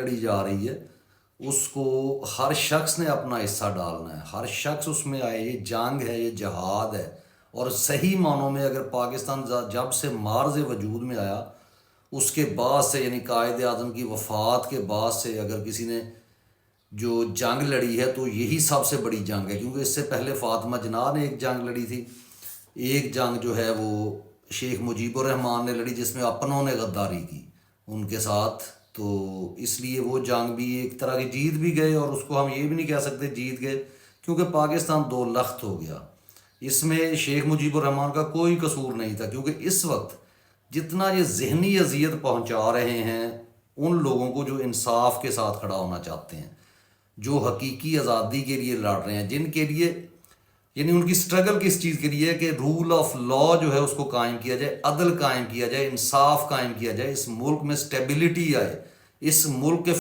لڑی جا رہی ہے اس کو ہر شخص نے اپنا حصہ ڈالنا ہے، ہر شخص اس میں آئے. یہ جنگ ہے، یہ جہاد ہے. اور صحیح معنوں میں اگر پاکستان جب سے مارز وجود میں آیا اس کے بعد سے، یعنی قائد اعظم کی وفات کے بعد سے اگر کسی نے جو جنگ لڑی ہے تو یہی سب سے بڑی جنگ ہے. کیونکہ اس سے پہلے فاطمہ جناح نے ایک جنگ لڑی تھی، ایک جنگ جو ہے وہ شیخ مجیب الرحمان نے لڑی جس میں اپنوں نے غداری کی ان کے ساتھ. تو اس لیے وہ جنگ بھی ایک طرح کی جیت بھی گئے، اور اس کو ہم یہ بھی نہیں کہہ سکتے جیت گئے کیونکہ پاکستان دو لخت ہو گیا. اس میں شیخ مجیب الرحمان کا کوئی قصور نہیں تھا، کیونکہ اس وقت جتنا یہ ذہنی اذیت پہنچا رہے ہیں ان لوگوں کو جو انصاف کے ساتھ کھڑا ہونا چاہتے ہیں، جو حقیقی آزادی کے لیے لڑ رہے ہیں، جن کے لیے یعنی ان کی سٹرگل کس چیز کے لیے ہے کہ رول آف لا جو ہے اس کو قائم کیا جائے، عدل قائم کیا جائے، انصاف قائم کیا جائے، اس ملک میں سٹیبلٹی آئے، اس ملک کے